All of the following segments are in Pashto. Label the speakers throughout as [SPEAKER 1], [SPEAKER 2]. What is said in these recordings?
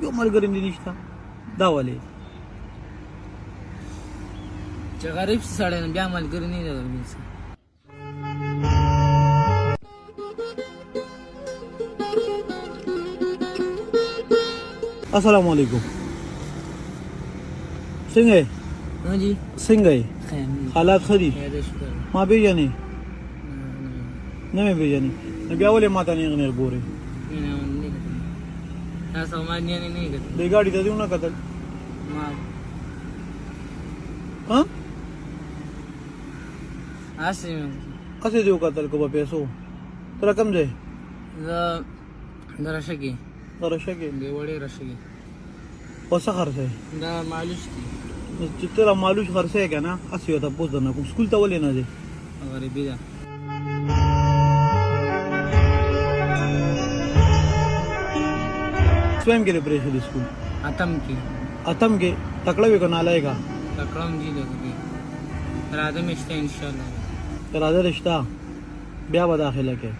[SPEAKER 1] یو ملګری دې نشته دا ولې
[SPEAKER 2] چې غریب سړی نه بیا ملګری نه لري.
[SPEAKER 1] السلام علیکم څنګه
[SPEAKER 2] ها جی
[SPEAKER 1] څنګه
[SPEAKER 2] خیر
[SPEAKER 1] حالات ښه دي
[SPEAKER 2] خیر شکر
[SPEAKER 1] ما پیژنې نه مې پیژنې نو بیا ولې ما ته نیغ نیغ ګورې
[SPEAKER 2] نه تاسو ما نه کتل
[SPEAKER 1] دې ګاډي ته دې ونه کتل
[SPEAKER 2] ما
[SPEAKER 1] ها
[SPEAKER 2] اسې
[SPEAKER 1] هسې دې وکتل که په پیسو ته رقم دی
[SPEAKER 2] زه درشګي
[SPEAKER 1] درشګې
[SPEAKER 2] دی وړې رشګي
[SPEAKER 1] په څه خرڅه
[SPEAKER 2] دا مالوش کی
[SPEAKER 1] چې ته را مالوش خرڅه یې که نه هسې یو تپوس درنه کوم سکول ته ولې نه ځې
[SPEAKER 2] غریبي ده
[SPEAKER 1] स्वयं के लिए परेशान स्कूल
[SPEAKER 2] اتم کی
[SPEAKER 1] अतम के तकड़ा भी को नालाय का
[SPEAKER 2] تکرام جی لګي راځم شته ان شاء الله
[SPEAKER 1] राजा रिश्ता ब्याह बा दाखिला के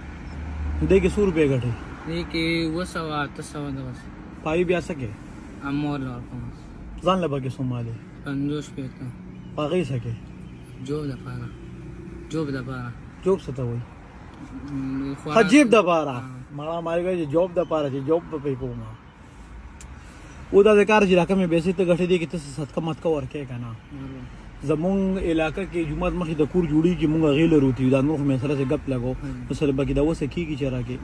[SPEAKER 1] दे के 100 रुपए घटे
[SPEAKER 2] دې کې وسوا تاسو دا وس
[SPEAKER 1] पाई ब्याह सके
[SPEAKER 2] امور لور کوم
[SPEAKER 1] ځان لبا के सोमाले
[SPEAKER 2] 50 پیته
[SPEAKER 1] पागई सके
[SPEAKER 2] جوب د پاره
[SPEAKER 1] जॉब सता वही हजीब द पारा मारा मारे गए जॉब द पारा जी जॉब पे कोमा उदा de कार जिला में बेसिक ته غټې دي کې ته صدقه مت کا ورکه کنه زمون علاقہ کې جمعه مخې د کور جوړي کې مونږ غیل روتی دا نور مې سره څه غپ لګو سره بګی دا وسه کیږي چې راکې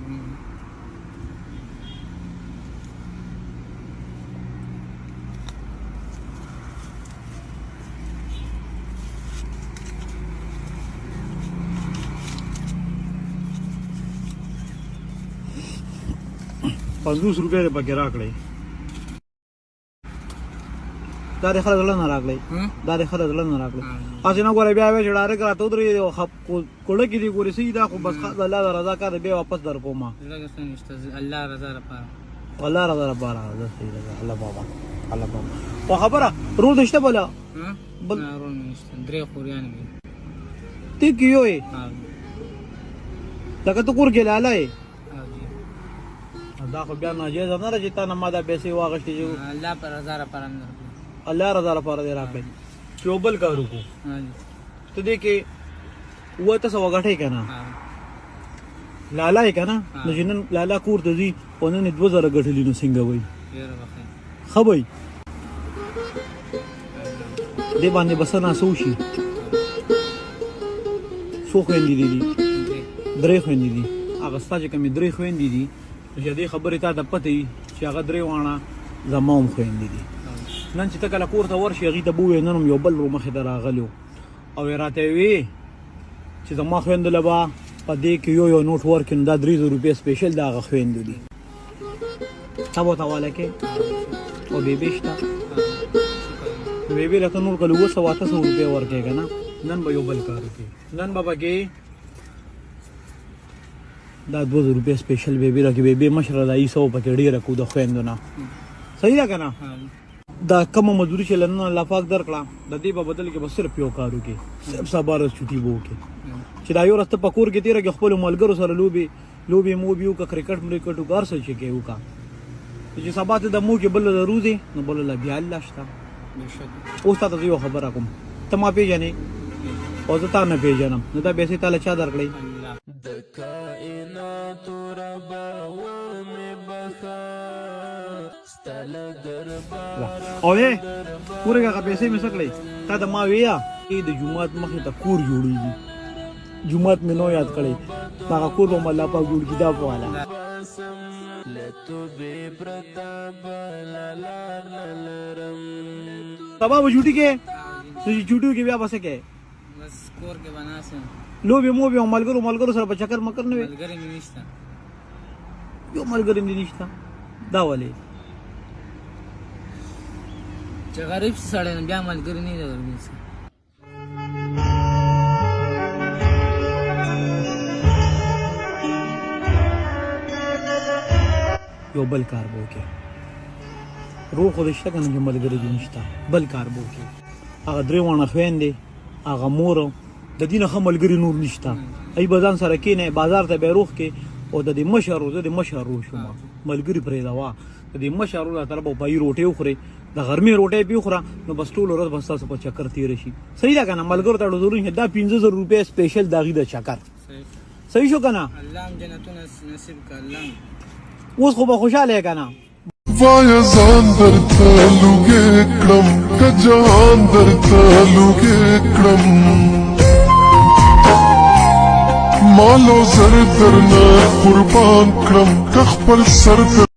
[SPEAKER 1] ₹50 रुपये पके राखले दारे खला दलन राखले दारे खला दलन राखले आज ना गोरे बया बया जड़ारे करा तो उधर खप कोड़े की दी गोरे सीधा को बस अल्लाह दा रजा का बे वापस दर को मां
[SPEAKER 2] الله رضا رپا
[SPEAKER 1] الله رضا ربارا ده سي الله بابا په خبره رول دشته بولا
[SPEAKER 2] بل رول نشته درې خوريان دي
[SPEAKER 1] تی کیوې دا که تو کور کې لاله دا خو بیا ناجیز نه راځي تا نه ما دا پیسې واغشتې جو
[SPEAKER 2] الله پر رضا رپا
[SPEAKER 1] الله رضا لپاره دې راکړي چوبل کارو کو ته دې کې وته سو غټه کنه لالا یې کنه نو جنن لالا کور ته دي ونن 2000 غټلی نو څنګه وای خبري دې باندې بسنه سوشي سو خويندې دي درې خويندې دي هغه ستاسو کومې درې خويندې دي چې دې خبرې ته د پته چې هغه درې وانه زموم خويندې دي نن چې تکله کور ته ورشي هغې ته به ووایې نن هم یو بل رو مخې ته راغلی او یې راته وی چې زما خویندو له به په دې کې یو نوټ ورکړي نو دا 300 روپۍ سپیشل د هغه خویندو دي تا به ورته حواله کې او بیبي شته بیبي راته نور کله 700 روپۍ ورکوې که نه نن به یو بل کار وکړي نن به پکې دا 2000 روپۍ سپیشل بیبي راکړي بیبي مشره دا 100 پکې ډېره کړو د خویندو نه صحیح ده که نه دا کومه مزدوري چې لنن الله پاک درکړه د دې په بدل کې به صرف یو کار وکړي صرف سبا ورځ چھټي به وکړي چې دا یو ورځ ته په کور کې تېره کړې خپلو ملګرو سره لوبې موبې وکړه کرکټ مرکټ وکړه هر څه چې کوې وکړه چې سبا ته د مو کې بل له روزي نو بل له بیا الله شته اوس تا ته یو خبره کوم ته ما پیژنې او زه تا نه پیژنم نو دا پیسې تاله چا درکړئ
[SPEAKER 3] د کائناتو ربا ومې بخا ستله دربار
[SPEAKER 1] او ورګه هغه پیسې مې څه کړئ تا د ما ویه د جومات مخې ته کور جوړېږي جومات مې نو یاد کړی هغه کور به م الله پاک جوړ کړي دا په والا سبا به جوټي کې جوټو کې بیا بسه کې
[SPEAKER 2] بس کور کې بناسه
[SPEAKER 1] لوبې موبې او ملګرو سره په چکر مکر نه وي
[SPEAKER 2] ملګری مې نشته
[SPEAKER 1] یو ملګری مې نشته دا ولې
[SPEAKER 2] چې غریب سړی نه بیا ملګری نه لري
[SPEAKER 1] یو بل کار به وکړې روح خو دې شته که نه چې ملګري دې نشته بل کار به وکړې هغه درې واړه خویندې هغه مور د دې نه ښه ملګري نور نشته ای به ځان سره کښېنئ بازار ته به یې روح کې او د دې مشر زه د مشر روح شوم ملګري پرېږده د دې مشر الله تعالی په پای روټي وخوري د غرمې روټي پی خوره نو بس ټول ورځ بس تاسو په چکر تیر شي صحیح ده کنه ملګرو ته ضروري دا 15000 روپیا سپیشل داغي د چکر صحیح شو کنه
[SPEAKER 2] الله هم جنتونه نصیب کړه الله
[SPEAKER 1] اوس خو به خوشاله کنه
[SPEAKER 4] وایا ځان درته لوګې کړم که جهان درته لوګې کړم مالو زر درنه قربان کړم که خپل سر